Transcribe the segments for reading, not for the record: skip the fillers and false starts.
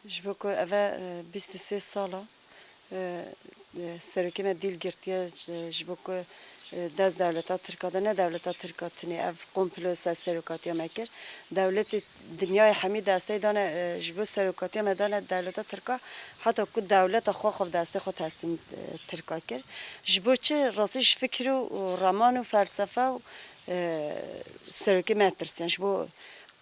جبو که اوه 23 ساله سرکیم دیل گرتیه جبو که دست دولتا ترکاده نه دولتا ترکاتنی اف قمپلو سرکاتی مکر دولت دنیای حمی دسته دانه جبو سرکاتی مدانه دولتا ترکا حتی که دولت خو خوب دسته خود هستیم ترکا کر جبو چه راستش فکر و رمان و فلسفه و سرکی مترسن جبو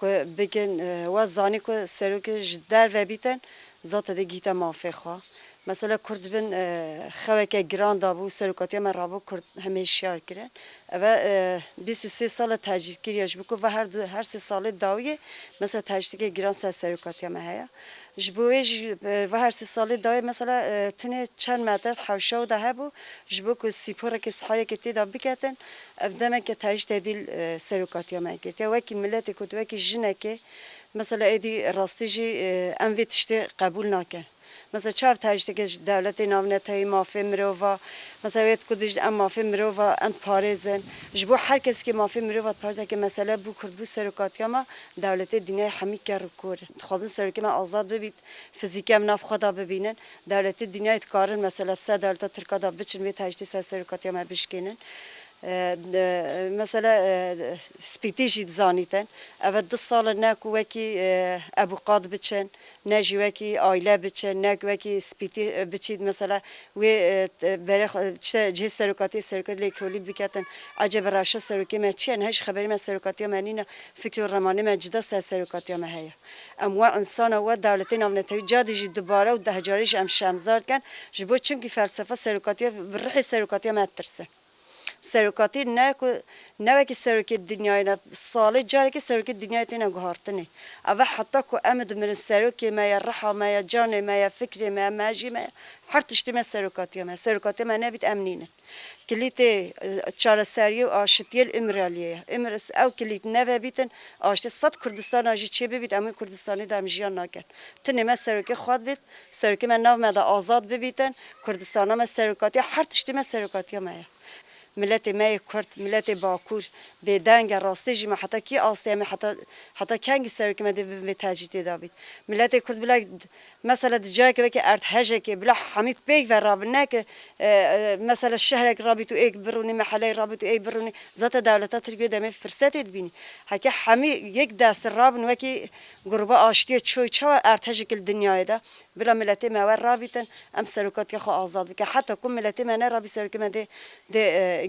که بگن و زانی که سرکی جدر و بیتن ذات دیگه مافی خواه مثلا کرد بن خواه که گران دابو سرکاتی من رابو کرد همه شیار کرن و 23 سال تجدید کریش بکو و هر 3 سال داویه مثلا تجدید گران سرکاتی من هیا جبویش و هر 3 سال داویه مثلا تنه چند مدت حوشه و ده بو جبو که سیپوره که صحایی که تیدا بکتن افدامه که تجدید دیل سرکاتی من کرد یا وکی ملت کد وکی جنه که مثلا ایدی راستی جی انوی تشتی قبول نکن مثلا چه تاجته که دولت نامنتای مافی مروفا مثلا وقت کدیش ام مافی مروفا ام پارزن جبو هر کسی که مافی مروفا پارزه که مثلا بو کرد بو سرکاتی ما دولت دنیای همی کار کور خواستن سرکی ما آزاد ببید فیزیکی هم ناف خدا ببینن دولت دنیای کارن مثلا بس دولت ترکا دا بچن وی تاجته سرکاتی ما بشکنن مثلا سپیتیجی زانیتن اول 2 سال نکو وکی ابو قاد بچن نجی وکی عائله بچن نک وکی سپیتی بچید مثلا و برای چه سرکاتی لیکولی بکتن عجب راشه سرکی ما چیه نه هیچ خبری ما سرکاتی ما نینا فکر رمانی ما جدا سرکاتی ما هیا ام و انسان و دولتی نامنتوی جادی جی دوباره و ده جاریش ام شمزارد کن جبو چون که فلسفه سرکاتی برخی سرکاتی ما ترسه سرکاتی نه که سرکی دنیای نه سال جاری که سرکی دنیای تینا گهارتنی اول حتی که امد من سرکی ما یا رحم ما یا جان ما یا فکر ما ماجی ما هر تشتی ما سرکاتی ما نبید امنینه کلیت چهار سریع و آشتیل امرالیه امرس او کلیت نو بیتن آشت صد کردستان آجی چه ببید اما کردستانی دام جیان نکن تنی ما سرکی خود بید سرکی ما نو مدا آزاد ببیتن کردستان ما سرکاتی هر تشتی ما سرکاتی ما ملت مای کرد ملت باکور به دنگ راستی جی ما حتی کی آسته ما حتی کنگ سر که مده به تجدید دابید ملت کرد بلا مثلا جایی که ارت هجه که بلا همی پیک و راب نه که مثلا شهر رابط و ایک برونی محله رابط و ایک برونی ذات دولت ترکیه دم فرصت بینی هک همی یک دست راب نو کی گروه آشتی چوی چوا ارت هجه که دنیای ده بلا ملت ما ور رابطن ام سرکات خو آزاد بک حتی کم ملت ما نه رابط سر که مده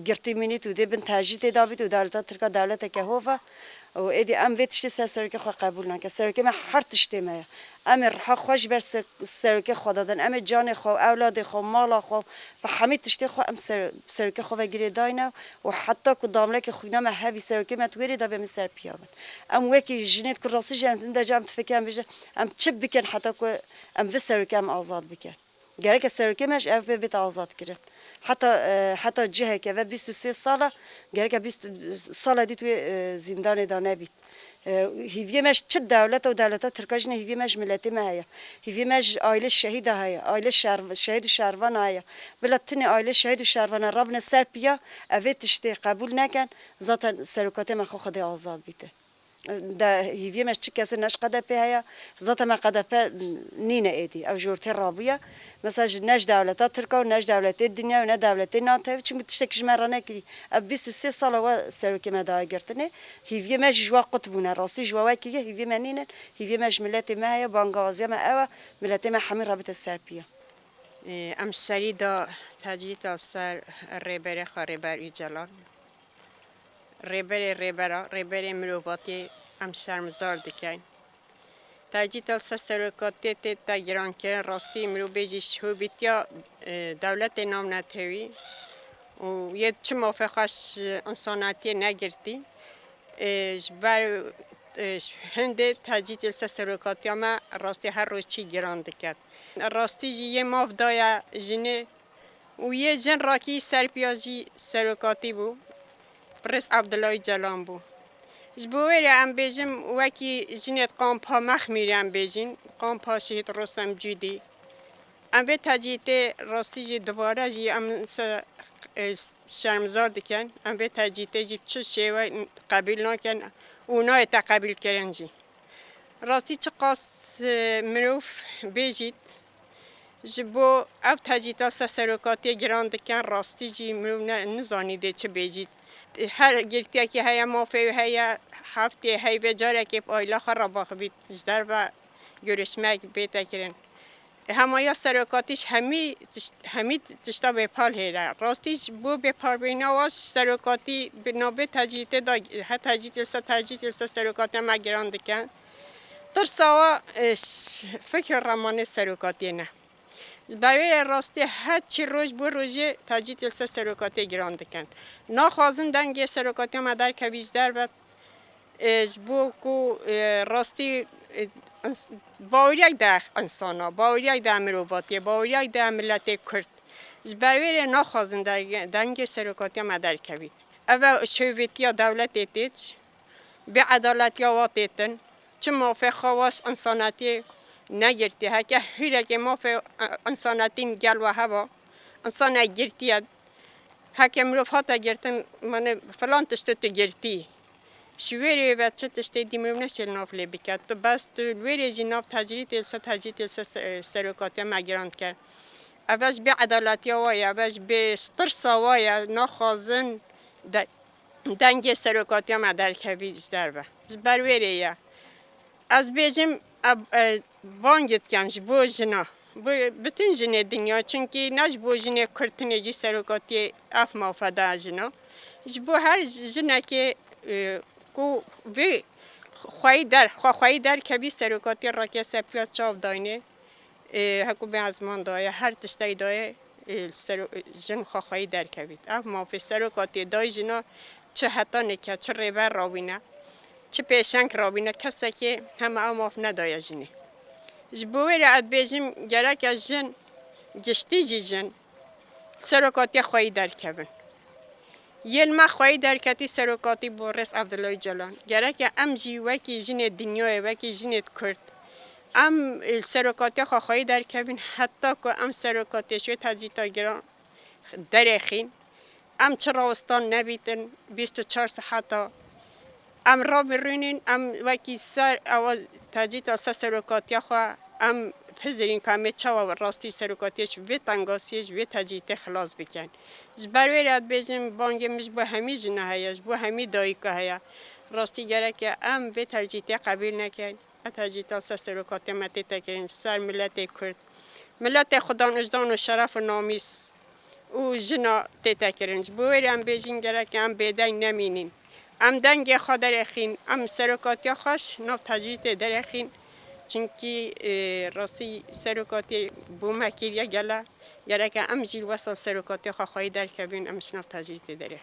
گرتی منیت و ده بن تجدید دابید و دولت ترکیه دولت که هوا و ایدی ام ویتشتی سرکه خو قبول نکه سرکه ما هر تشتی ما ام رح خوش بر سرکه خدا دادن ام جان خو اولاد خو مال خو و همه تشتی خو ام سرکه خو وگیری داینا و حتی که دامله که خوینا ما هوی سرکه ما تویری دا به سر پیامن ام وکی جنیت که راستی جن دا جام تفکرم بیش ام چه بکن حتی که ام و سرکه ام آزاد بکن گره که سرکه ماش اف بیت آزاد کرد حتی جهه که و 23 ساله گره که 20 سال دی توی زندان دانه بید هیوی مش چه دولت و دولت ترکیش نه هیوی مش ملتی ما هیا هیوی مش عائله شهید هیا عائله شهید شهروان هیا بلاتنی عائله شهید شهروان ربنا سر پیا اوه تشتی قبول نکن ذات سرکات ما خود آزاد بیته ده هیوی مش چه کسی نش قده پی هیا ذات ما قده پی نینه ایدی او جورتی رابیا مثلا نش دولت ترکا و نش دولت دنیا و نه دولت ناتو چون تشتکش مرانه کی 23 سال و سرکی مدای گرتنه هیوی مش جوا قطبونه راستی جوا وکیه هیوی منینه هیوی مش ملت ما هیا بانگازی ما او ملت ما همین رابط سرپیا ام سری دا تجدید سر ریبر خریبر ایجلال ریبر مروباتی ام شرمزار دکن تجدید سرکاتی تا گران که راستی مرو بیجیش هو بیتیا دولت نام نتوی و یه چه موافقش انساناتی نگرتی بر هنده تجدید سرکاتی ما راستی هر روز چی گران دکد راستی یه ماف دایا جنه و یه جن راکی سرپیازی سرکاتی بو پرس عبدالله جلان بو جبوری ام بیجم وکی جنت قامپا مخمیری ام بیجین قامپا شهید رستم جودی ام به تجدید راستی جی دوباره جی ام شرمزار دکن ام به تجدید جی چه شیوه قبیل نکن اونای تقبیل کردن جی راستی چه قاس مروف بیجید جبو او تجیتا سرکاتی گران دکن راستی جی مروف نزانیده چه بیجید هر گرتیا که هیا مافی و هیا هفته هی و جاره که آیلا خراباخ بید جدر و گرشمک بیتا کرن همایا سرکاتیش همی تشتا بپال هیره راستیش بو بپال بیناواش سرکاتی بنابه تجیته دا ها تجیت سرکاتی ما گران دکن در سوا فکر رمانه سرکاتی نه برای راستی هر چی روز بو روزی تجیت سرکاتی گران دکن نخوازن دنگ سرکاتی ما در کویز در بد بو کو راستی باوریای ده انسانا باوریای ده مروباتی باوریای ده ملت کرد برای نخوازن دنگ سرکاتی ما در کوید اول شویتیا دولت ایتیج به عدالتی آواتیتن چه موافق خواست انساناتی نگرتی ها که هیچ که موافق انساناتی گل و هوا انسان نگرتیاد ها که مروف ها تا گرتن من فلان تشت تو گرتی شویری و چه تشتی دی مروف نشل ناف لی بکرد تو بس تو ویری جی ناف تجریت سرکاتی مگراند کرد اولش به عدالتی آوای اولش به سترس آوای نخوازن دنگ سرکاتی ما در کویج در به برویریه از بیجم بانگت کمش بو جنا bütün jine dünya çünkü naj bu jine kurtneci serokati af mafada jina bu her jine ki ku ve خواهی در کبی سرکاتی را که سپیا چاو داینه حکو به ازمان دایه هر تشتی دایه جن خواهی در کبید اف مافی سرکاتی دای جنا چه حتا نکه چه ریبر راوینه چه پیشنگ راوینه کسی که همه ماف ندایه جنه جبوی اد بیجیم گرک از جن گشتی جن سرکاتی خواهی در کبن یل ما خواهی در کتی سرکاتی بورس عبدالله جلان گرک ام جی وکی جن دنیای وکی جنت کرد ام سرکاتی خواهی در کبن حتی که ام سرکاتی شوی تجیتا گران درخین ام چراستان نبیتن 24 ساعتا ام را برونین ام وکی سر آواز تجیتا سرکاتی خواه ام پذیرین که همه چاوا راستی سرکاتیش و تنگاسیش و تجیت خلاص بکن. جبروی رد بیشتر بانگیمش با همی جنه هیاش با همی دایی که هیا راستی گره که ام و تجیت قبول نکن. تجیت سرکاتی متی تکرین سر ملت کرد. ملت خدا نجدان و شرف و نامیس و جنا تکرین. جبروی ام بیشتر گره که ام بدین نمینین. ام دنگ خدا رخین ام سرکاتی خوش نف تجیت درخین. چونکی راستی سرکاتی بوم کیریا گله گره که ام جیل وصل سرکاتی خواهی در کبین ام شناف تجریت داره